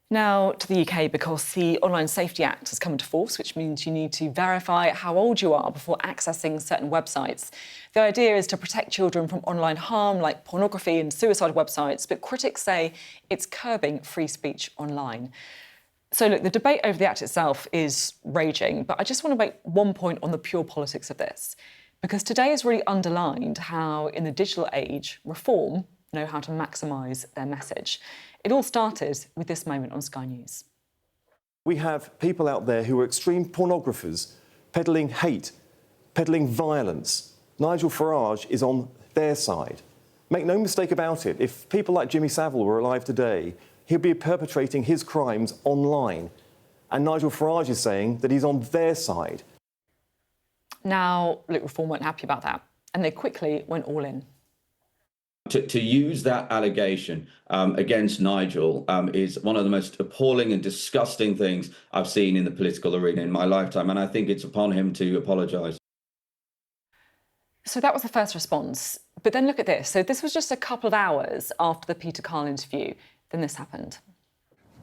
Now to the UK, because the Online Safety Act has come into force, which means you need to verify how old you are before accessing certain websites. The idea is to protect children from online harm like pornography and suicide websites, but critics say it's curbing free speech online. So look, the debate over the Act itself is raging, but I just want to make one point on the pure politics of this, because today has really underlined how in the digital age, Reform know how to maximise their message. It all started with this moment on Sky News. We have people out there who are extreme pornographers, peddling hate, peddling violence. Nigel Farage is on their side. Make no mistake about it, if people like Jimmy Savile were alive today, he'd be perpetrating his crimes online. And Nigel Farage is saying that he's on their side. Now, look, Reform weren't happy about that, and they quickly went all in. To use that allegation against Nigel is one of the most appalling and disgusting things I've seen in the political arena in my lifetime, and I think it's upon him to apologise. So that was the first response. But then look at this. So this was just a couple of hours after the Peter Carroll interview. Then this happened.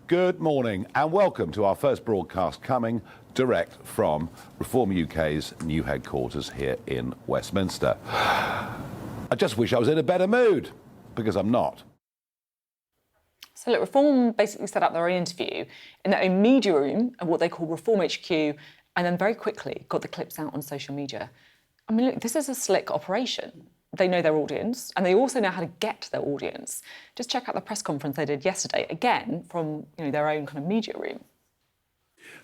Good morning and welcome to our first broadcast coming direct from Reform UK's new headquarters here in Westminster. I just wish I was in a better mood, because I'm not. So look, Reform basically set up their own interview in their own media room at what they call Reform HQ, and then very quickly got the clips out on social media. I mean, look, this is a slick operation. They know their audience, and they also know how to get to their audience. Just check out the press conference they did yesterday, again, from their own kind of media room.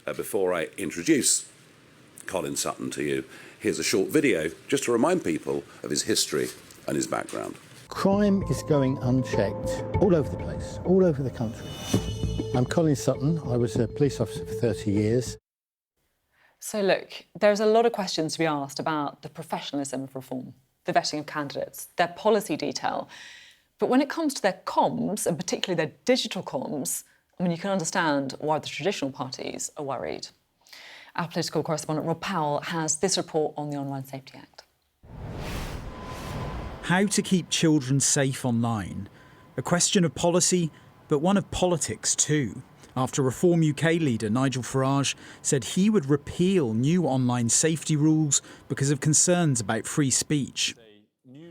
Before I introduce Colin Sutton to you, here's a short video just to remind people of his history and his background. Crime is going unchecked all over the place, all over the country. I'm Colin Sutton. I was a police officer for 30 years. So look, there's a lot of questions to be asked about the professionalism of Reform, the vetting of candidates, their policy detail. But when it comes to their comms, and particularly their digital comms, I mean, you can understand why the traditional parties are worried. Our political correspondent Rob Powell has this report on the Online Safety Act. How to keep children safe online. A question of policy, but one of politics too. After Reform UK leader Nigel Farage said he would repeal new online safety rules because of concerns about free speech.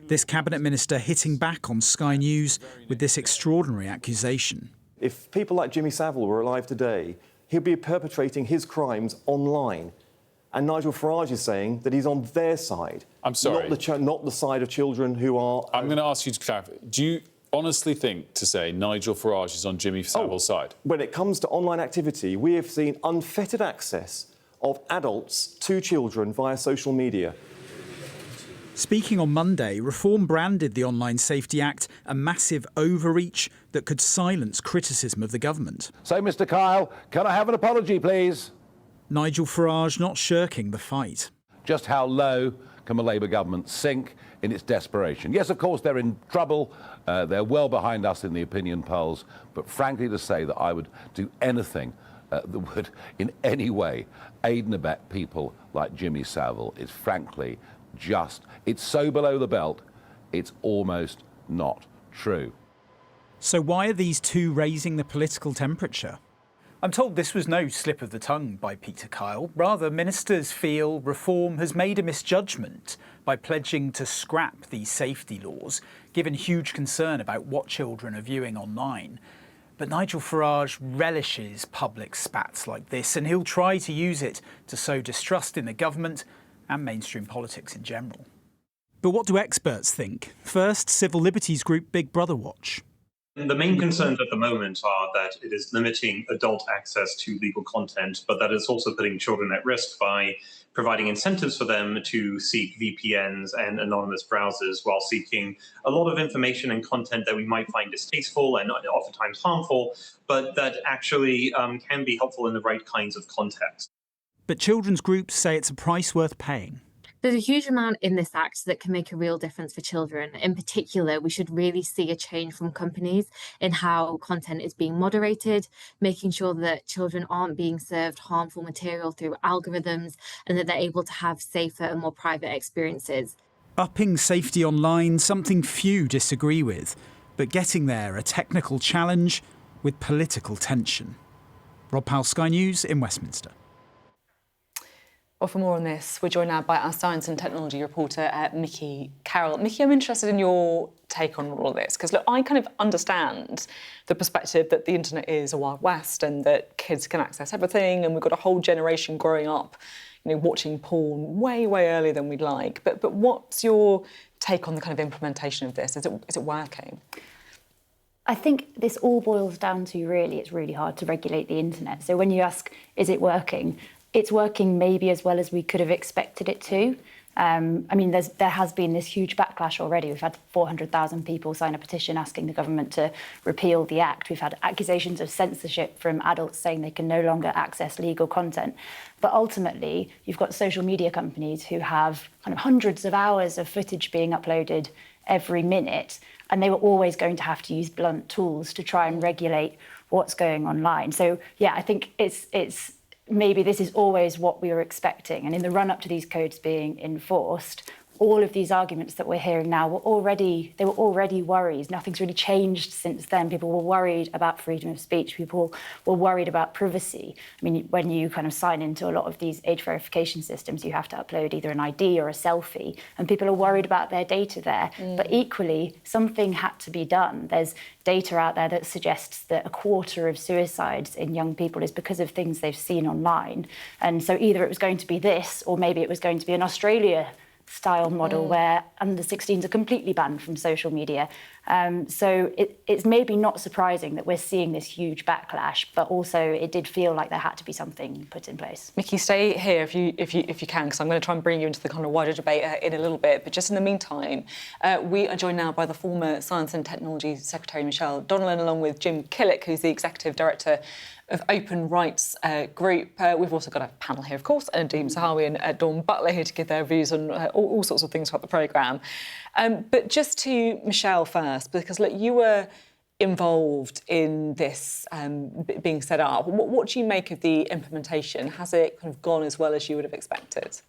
This cabinet minister hitting back on Sky News with this extraordinary accusation. If people like Jimmy Savile were alive today, he'd be perpetrating his crimes online. And Nigel Farage is saying that he's on their side. I'm sorry. Not the side of children who are... I'm going to ask you to clarify. Do you honestly think to say Nigel Farage is on Jimmy Savile's side? When it comes to online activity, we have seen unfettered access of adults to children via social media. Speaking on Monday, Reform branded the Online Safety Act a massive overreach that could silence criticism of the government. So, Mr Kyle, can I have an apology, please? Nigel Farage not shirking the fight. Just how low can a Labour government sink in its desperation? Yes, of course, they're in trouble. They're well behind us in the opinion polls. But frankly, to say that I would do anything that would in any way aid and abet people like Jimmy Savile is frankly it's so below the belt, it's almost not true. So why are these two raising the political temperature? I'm told this was no slip of the tongue by Peter Kyle. Rather, ministers feel Reform has made a misjudgment by pledging to scrap these safety laws, given huge concern about what children are viewing online. But Nigel Farage relishes public spats like this, and he'll try to use it to sow distrust in the government and mainstream politics in general. But what do experts think? First, civil liberties group Big Brother Watch. The main concerns at the moment are that it is limiting adult access to legal content, but that it's also putting children at risk by providing incentives for them to seek VPNs and anonymous browsers while seeking a lot of information and content that we might find distasteful and oftentimes harmful, but that actually can be helpful in the right kinds of context. But children's groups say it's a price worth paying. There's a huge amount in this act that can make a real difference for children. In particular, we should really see a change from companies in how content is being moderated, making sure that children aren't being served harmful material through algorithms and that they're able to have safer and more private experiences. Upping safety online, something few disagree with. But getting there, a technical challenge with political tension. Rob Powell, Sky News in Westminster. Well, for more on this, we're joined now by our science and technology reporter, Mickey Carroll. Mickey, I'm interested in your take on all of this, because, look, I kind of understand the perspective that the internet is a Wild West and that kids can access everything, and we've got a whole generation growing up, watching porn way, way earlier than we'd like. But what's your take on the kind of implementation of this? Is it working? I think this all boils down to, really, it's really hard to regulate the internet. So when you ask, is it working? It's working maybe as well as we could have expected it to. There has been this huge backlash already. We've had 400,000 people sign a petition asking the government to repeal the Act. We've had accusations of censorship from adults saying they can no longer access legal content. But ultimately, you've got social media companies who have kind of hundreds of hours of footage being uploaded every minute, and they were always going to have to use blunt tools to try and regulate what's going online. So, yeah, I think it's maybe this is always what we were expecting. And in the run-up to these codes being enforced, all of these arguments that we're hearing now were already worries. Nothing's really changed since then. People were worried about freedom of speech. People were worried about privacy. When you kind of sign into a lot of these age verification systems, you have to upload either an ID or a selfie, and people are worried about their data there. But equally, something had to be done. There's data out there that suggests that a quarter of suicides in young people is because of things they've seen online. And so either it was going to be this, or maybe it was going to be an Australia style model where under 16s are completely banned from social media. So it's maybe not surprising that we're seeing this huge backlash, but also it did feel like there had to be something put in place. Mickey, stay here if you can, because I'm going to try and bring you into the kind of wider debate in a little bit. But just in the meantime, we are joined now by the former Science and Technology Secretary Michelle Donelan, along with Jim Killock, who's the Executive Director of Open Rights Group. We've also got a panel here, of course, and Nadhim Zahawi and Dawn Butler here to give their views on all sorts of things about the programme. But just to Michelle first, because, look, you were involved in this being set up. What do you make of the implementation? Has it kind of gone as well as you would have expected?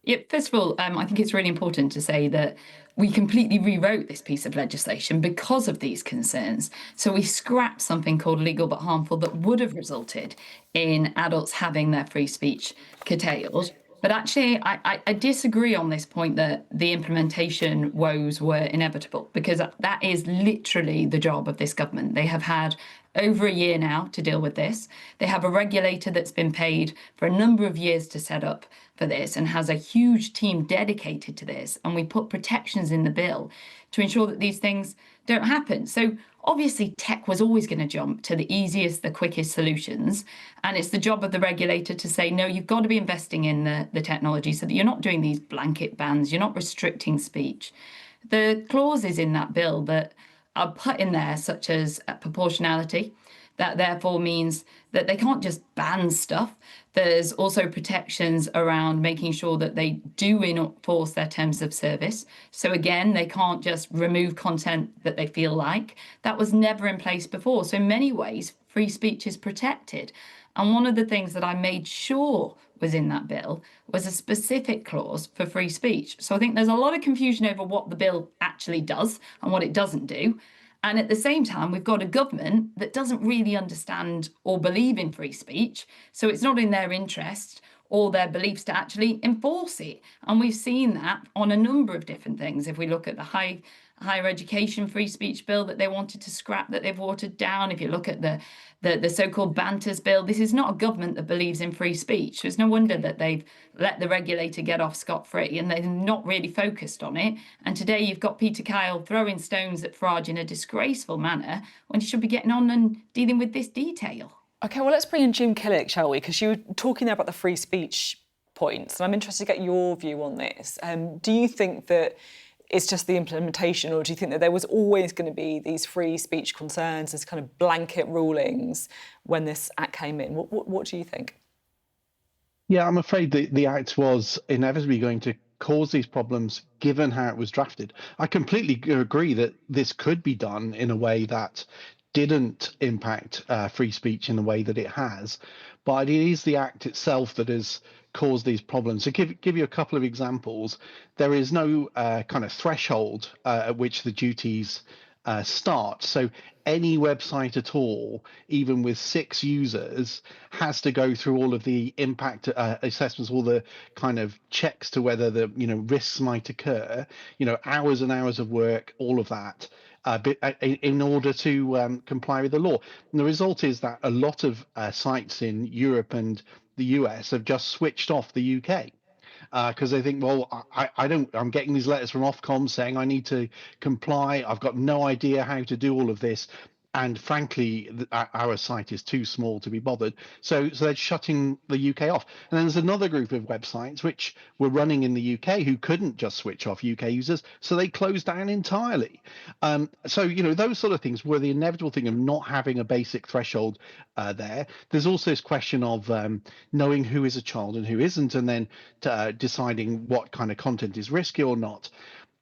Yeah, first of all, I think it's really important to say that we completely rewrote this piece of legislation because of these concerns. So we scrapped something called legal but harmful that would have resulted in adults having their free speech curtailed. But actually, I disagree on this point that the implementation woes were inevitable, because that is literally the job of this government. They have had over a year now to deal with this. They have a regulator that's been paid for a number of years to set up for this and has a huge team dedicated to this. And we put protections in the bill to ensure that these things don't happen. So obviously tech was always going to jump to the easiest, the quickest solutions. And it's the job of the regulator to say, no, you've got to be investing in the technology so that you're not doing these blanket bans, you're not restricting speech. The clauses in that bill that are put in there, such as proportionality, that therefore means that they can't just ban stuff. There's also protections around making sure that they do enforce their terms of service. So again, they can't just remove content that they feel like. That was never in place before. So in many ways, free speech is protected. And one of the things that I made sure was in that bill was a specific clause for free speech. So I think there's a lot of confusion over what the bill actually does and what it doesn't do. And at the same time, we've got a government that doesn't really understand or believe in free speech. So it's not in their interest or their beliefs to actually enforce it. And we've seen that on a number of different things. If we look at the higher education free speech bill that they wanted to scrap, that they've watered down. If you look at the so-called Banters bill, this is not a government that believes in free speech. So it's no wonder that they've let the regulator get off scot-free and they're not really focused on it. And today you've got Peter Kyle throwing stones at Farage in a disgraceful manner when he should be getting on and dealing with this detail. OK, well, let's bring in Jim Killock, shall we? Because you were talking there about the free speech points, and I'm interested to get your view on this. Do you think that it's just the implementation, or do you think that there was always going to be these free speech concerns, this kind of blanket rulings when this Act came in? What do you think? Yeah, I'm afraid that the Act was inevitably going to cause these problems given how it was drafted. I completely agree that this could be done in a way that didn't impact free speech in the way that it has, but it is the Act itself that has caused these problems. To give you a couple of examples, there is no kind of threshold at which the duties start. So any website at all, even with 6 users, has to go through all of the impact assessments, all the kind of checks to whether the risks might occur, hours and hours of work, all of that. In order to comply with the law. And the result is that a lot of sites in Europe and the US have just switched off the UK because they think, well, I'm getting these letters from Ofcom saying I need to comply. I've got no idea how to do all of this. And frankly, our site is too small to be bothered. So they're shutting the UK off. And then there's another group of websites which were running in the UK who couldn't just switch off UK users, so they closed down entirely. So those sort of things were the inevitable thing of not having a basic threshold there. There's also this question of knowing who is a child and who isn't, and then deciding what kind of content is risky or not.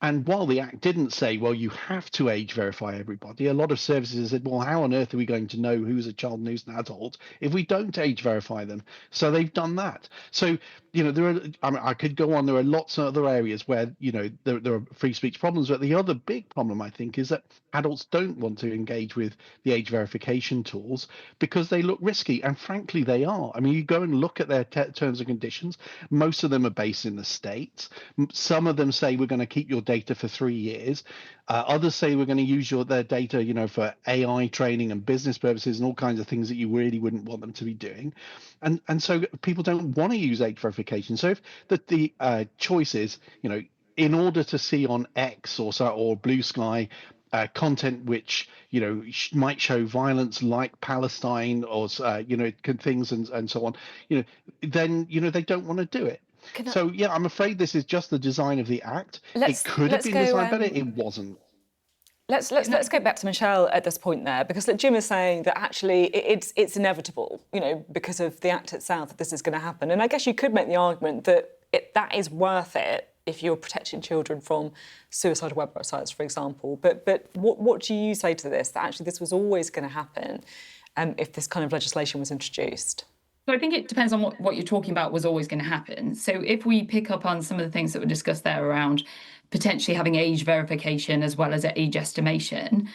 And while the Act didn't say, well, you have to age verify everybody, a lot of services said, well, how on earth are we going to know who's a child and who's an adult if we don't age verify them? So they've done that. So, there are, I could go on, there are lots of other areas where, there are free speech problems. But the other big problem, I think, is that adults don't want to engage with the age verification tools because they look risky. And frankly, they are. I mean, you go and look at their terms and conditions. Most of them are based in the States. Some of them say we're going to keep your data for 3 years. Others say we're going to use their data, for AI training and business purposes and all kinds of things that you really wouldn't want them to be doing. And so people don't want to use age verification. So if the choice is, in order to see on X or Blue Sky content which might show violence like Palestine or things and so on, then they don't want to do it. So I'm afraid this is just the design of the Act. It could have been designed better. It wasn't. Let's go back to Michelle at this point there, because Jim is saying that actually it's inevitable, because of the Act itself, that this is going to happen. And I guess you could make the argument that that is worth it if you're protecting children from suicidal websites, for example. But what do you say to this, that actually this was always going to happen if this kind of legislation was introduced? So I think it depends on what you're talking about was always going to happen. So if we pick up on some of the things that were discussed there around potentially having age verification as well as age estimation,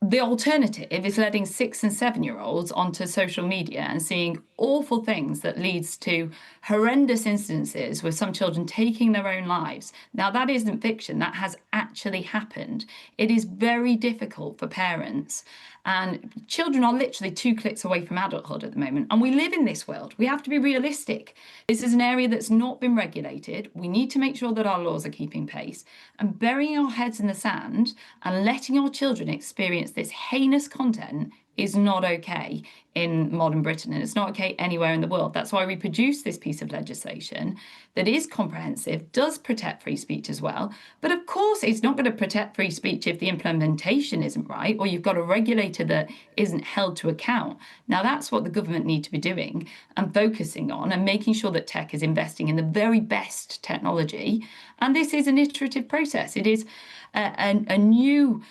the alternative is letting 6 and 7-year-olds onto social media and seeing awful things that leads to horrendous instances with some children taking their own lives. Now, that isn't fiction. That has actually happened. It is very difficult for parents. And children are literally 2 clicks away from adulthood at the moment. And we live in this world. We have to be realistic. This is an area that's not been regulated. We need to make sure that our laws are keeping pace. And burying our heads in the sand and letting our children experience this heinous content is not okay in modern Britain, and it's not okay anywhere in the world. That's why we produced this piece of legislation that is comprehensive, does protect free speech as well. But of course, it's not going to protect free speech if the implementation isn't right, or you've got a regulator that isn't held to account. Now, that's what the government need to be doing and focusing on, and making sure that tech is investing in the very best technology. And this is an iterative process. It is a new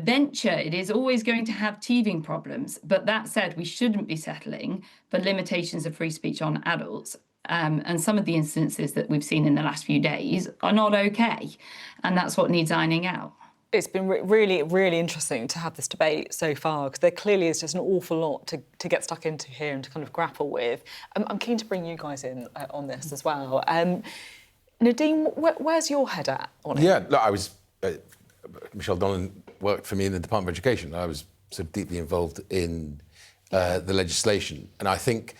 venture. It is always going to have teething problems. But that said, we shouldn't be settling for limitations of free speech on adults. And some of the instances that we've seen in the last few days are not okay. And that's what needs ironing out. It's been really, really interesting to have this debate so far, because there clearly is just an awful lot to get stuck into here and to kind of grapple with. I'm keen to bring you guys in on this as well. Nadhim, where's your head at on it? Yeah, look, I was... Michelle Donelan worked for me in the Department of Education. I was sort of deeply involved in the legislation. And I think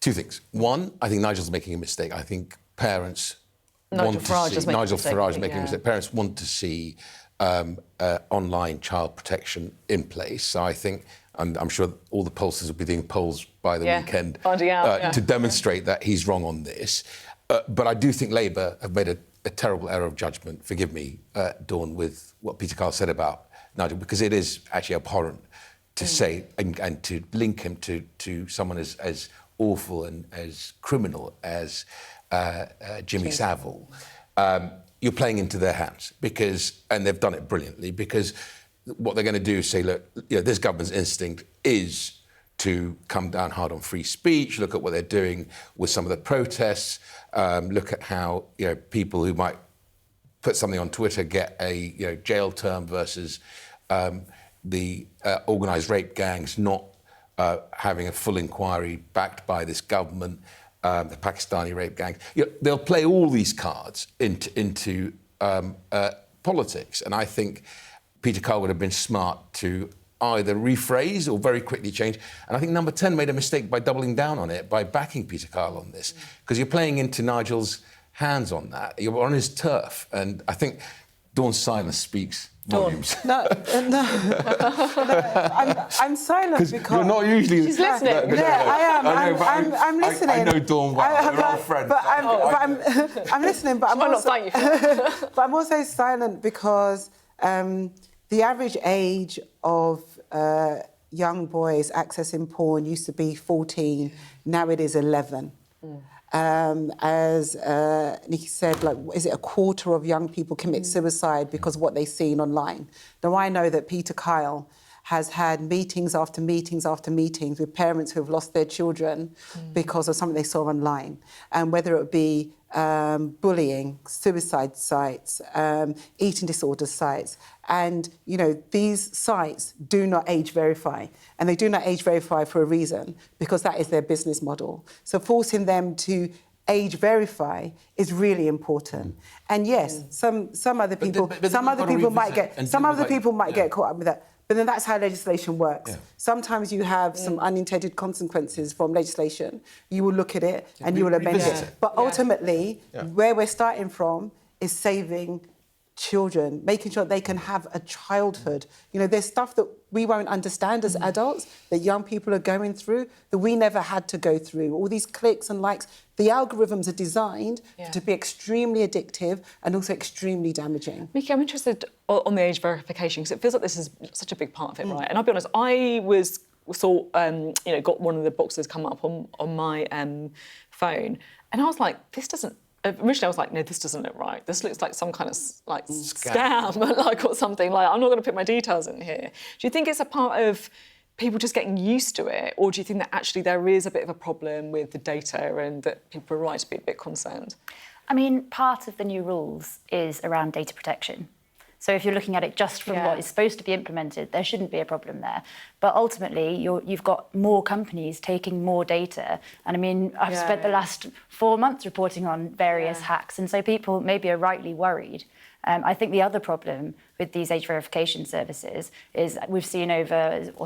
2 things. One, I think Nigel's making a mistake. I think parents want to see... Nigel Farage is making a mistake. Parents want to see online child protection in place. So I think, and I'm sure all the pollsters will be doing polls by the weekend to demonstrate that he's wrong on this. But I do think Labour have made a terrible error of judgment, forgive me, Dawn, with what Peter Carroll said about Nigel, because it is actually abhorrent to say and to link him to someone as awful and as criminal as Jimmy Savile. You're playing into their hands, and they've done it brilliantly, because what they're going to do is say, look, this government's instinct is to come down hard on free speech, look at what they're doing with some of the protests, look at how people who might put something on Twitter get a jail term versus the organised rape gangs not having a full inquiry backed by this government, the Pakistani rape gang. They'll play all these cards into politics. And I think Peter Carroll would have been smart to either rephrase or very quickly change. And I think Number 10 made a mistake by doubling down on it, by backing Peter Carroll on this, because you're playing into Nigel's hands on that. You're on his turf. And I think Dawn's silence speaks volumes. No, I'm silent because you're not usually. She's listening. Yeah, I am. I'm listening. I know Dawn well. We're all friends. I'm listening. But I'm also silent because the average age of young boys accessing porn used to be 14. Now it is 11. As Nikki said, like, is it a quarter of young people commit suicide because of what they've seen online? Now, I know that Peter Kyle has had meetings after meetings after meetings with parents who have lost their children because of something they saw online. And whether it be bullying, suicide sites, eating disorder sites. And, you know, these sites do not age verify. And they do not age verify for a reason, because that is their business model. So forcing them to age verify is really important. And yes, some other people might get caught up with that. But then that's how legislation works. Yeah. Sometimes you have some unintended consequences from legislation. You will look at it and you will amend it. But ultimately, where we're starting from is saving children, making sure they can have a childhood. You know, there's stuff that we won't understand as adults, that young people are going through, that we never had to go through. All these clicks and likes. The algorithms are designed to be extremely addictive and also extremely damaging. Mickey, I'm interested on the age verification, because it feels like this is such a big part of it, right? And I'll be honest, I got one of the boxes come up on my phone, and I was like, this doesn't. Originally, I was like, no, this doesn't look right. This looks like some kind of like scam, like, or something. Like, I'm not going to put my details in here. Do you think it's a part of people just getting used to it, or do you think that actually there is a bit of a problem with the data and that people are right to be a bit concerned? I mean, part of the new rules is around data protection. So if you're looking at it just from what is supposed to be implemented, there shouldn't be a problem there. But ultimately, you've got more companies taking more data. And I mean, I've spent the last 4 months reporting on various hacks. And so people maybe are rightly worried. I think the other problem with these age verification services is we've seen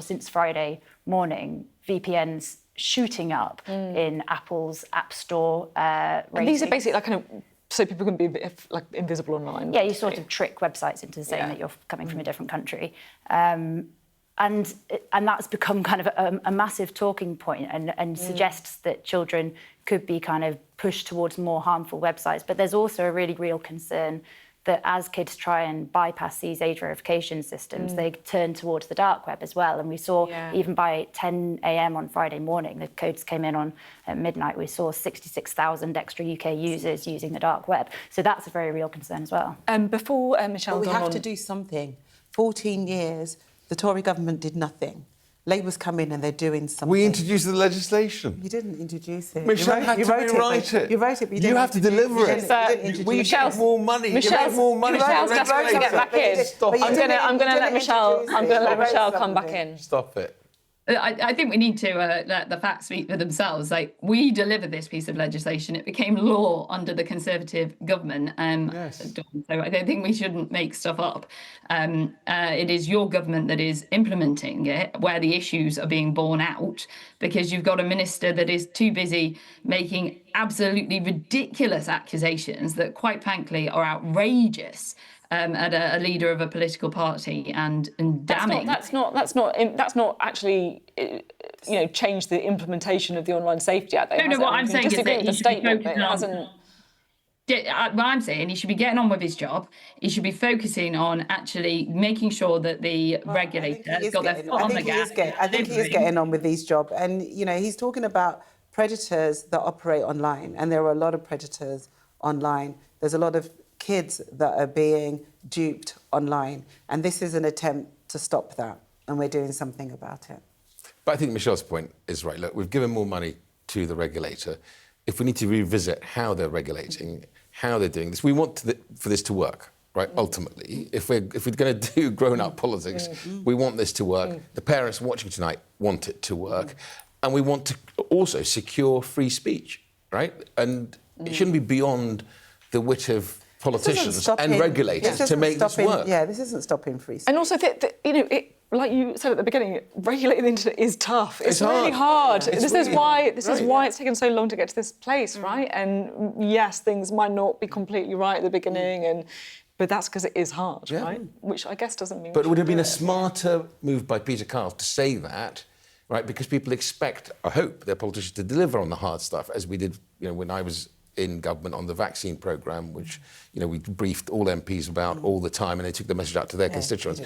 since Friday morning, VPNs shooting up in Apple's App Store ratings. And these are basically like kind of so people can be like invisible online. Yeah, you sort of trick websites into saying that you're coming from a different country. And that's become kind of a massive talking point and suggests that children could be kind of pushed towards more harmful websites. But there's also a really real concern that as kids try and bypass these age verification systems, they turn towards the dark web as well. And we saw even by 10 a.m. on Friday morning, the codes came in at midnight, we saw 66,000 extra UK users using the dark web. So that's a very real concern as well. Before Michelle, we have to do something. 14 years, the Tory government did nothing. Labour's come in and they're doing something. We introduced the legislation. You didn't introduce it. Michelle had to rewrite it. You wrote it, but you have to deliver it. We get more money. Michelle's desperate to get back in. I'm going to let Michelle come back in. Stop it. I think we need to let the facts speak for themselves. Like, we delivered this piece of legislation. It became law under the Conservative government. So I don't think we shouldn't make stuff up. It is your government that is implementing it, where the issues are being borne out, because you've got a minister that is too busy making absolutely ridiculous accusations that, quite frankly, are outrageous. At a leader of a political party and damning. That's not actually changed the implementation of the Online Safety Act. No, what I'm saying is that he should be focusing on. What I'm saying, he should be getting on with his job. He should be focusing on actually making sure that the regulator has got their foot on the gas. I think he is getting on with his job, and he's talking about predators that operate online, and there are a lot of predators online. There's a lot of kids that are being duped online, and this is an attempt to stop that, and we're doing something about it. But I think Michelle's point is right. Look, we've given more money to the regulator. If we need to revisit how they're regulating, how they're doing this, we want for this to work, right? Ultimately, if we're going to do grown-up politics, we want this to work. The parents watching tonight want it to work, and we want to also secure free speech, right? And it shouldn't be beyond the wit of politicians and regulators to make this work. Yeah, this isn't stopping free speech. And also, like you said at the beginning, regulating the internet is tough. It's really hard. This is why it's taken so long to get to this place, right? And yes, things might not be completely right at the beginning, but that's because it is hard, right? Which I guess doesn't mean. But it would have been a smarter move by Peter Carroll to say that, right? Because people expect, I hope, their politicians to deliver on the hard stuff, as we did, when I was in government on the vaccine programme, which we briefed all MPs about all the time, and they took the message out to their constituents.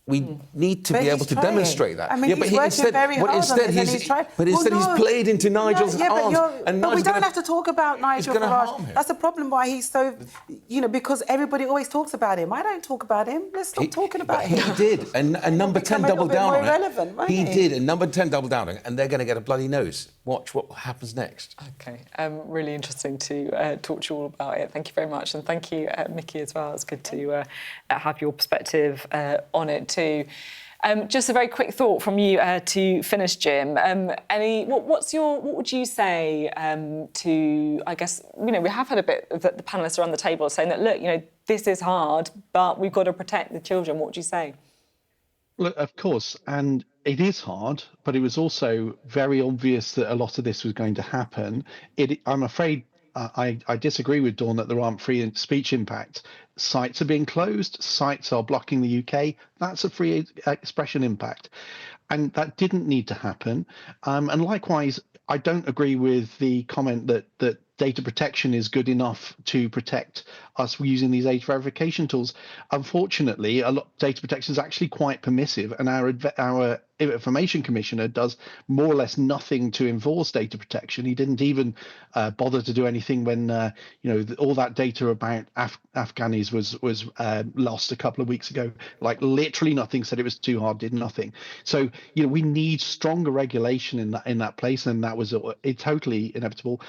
We need to be able to demonstrate that. I mean, he's working very hard on this, and he's trying. But instead, he's played into Nigel's arms. But we don't have to talk about Nigel Farage. That's the problem why he's so, because everybody always talks about him. I don't talk about him. Let's stop talking about him. He did, and Number 10 doubled down on it. He did, and Number 10 doubled down on it, and they're going to get a bloody nose. Watch what happens next. OK, really interesting to talk to you all about it. Thank you very much, and thank you, Mickey, as well. It's good to have your perspective on it too. Just a very quick thought from you to finish, Jim. What would you say to? I guess we have had a bit of the panellists around the table saying that look, this is hard, but we've got to protect the children. What would you say? Look, of course, and it is hard, but it was also very obvious that a lot of this was going to happen. I'm afraid I disagree with Dawn that there aren't free speech impact. Sites are being closed. Sites are blocking the UK. That's a free expression impact. And that didn't need to happen. And likewise, I don't agree with the comment that data protection is good enough to protect us using these age verification tools. Unfortunately, data protection is actually quite permissive, and our Information Commissioner does more or less nothing to enforce data protection. He didn't even bother to do anything when all that data about Afghanis was lost a couple of weeks ago. Like literally nothing. Said it was too hard. Did nothing. So we need stronger regulation in that place, and that was totally inevitable.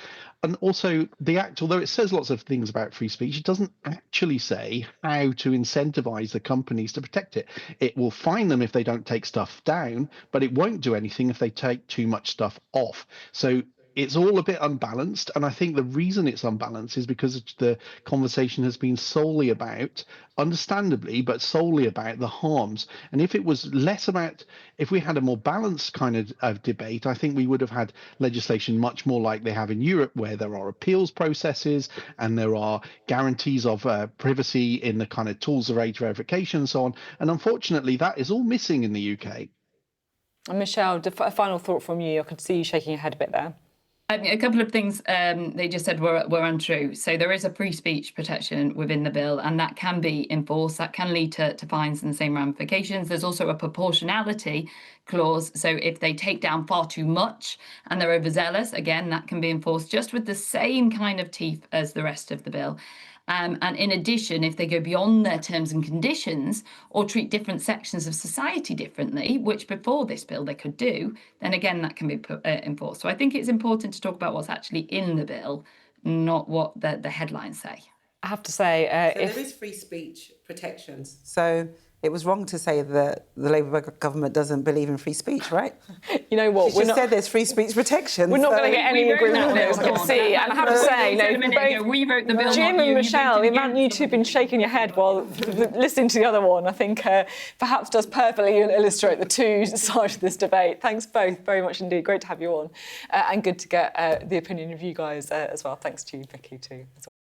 And also, the Act, although it says lots of things about free speech, it doesn't actually say how to incentivize the companies to protect it. It will fine them if they don't take stuff down, but it won't do anything if they take too much stuff off. So it's all a bit unbalanced, and I think the reason it's unbalanced is because the conversation has been solely about, understandably, but solely about the harms. And if it was less about, if we had a more balanced kind of debate, I think we would have had legislation much more like they have in Europe, where there are appeals processes and there are guarantees of privacy in the kind of tools of age verification and so on. And unfortunately, that is all missing in the UK. And Michelle, a final thought from you. I could see you shaking your head a bit there. A couple of things they just said were untrue. So there is a free speech protection within the bill, and that can be enforced. That can lead to fines and the same ramifications. There's also a proportionality clause. So if they take down far too much and they're overzealous, again, that can be enforced just with the same kind of teeth as the rest of the bill. And in addition, if they go beyond their terms and conditions or treat different sections of society differently, which before this bill they could do, then again, that can be enforced. So I think it's important to talk about what's actually in the bill, not what the headlines say. I have to say... there is free speech protections. So it was wrong to say that the Labour government doesn't believe in free speech, right? You know what? She just said there's free speech protections. We're not going to get any agreement on this, I can see. And I have to say, both Jim and Michelle, the amount you two have been shaking your head while listening to the other one, I think perhaps does perfectly illustrate the two sides of this debate. Thanks both very much indeed. Great to have you on. And good to get the opinion of you guys as well. Thanks to you, Vicky, too, as well.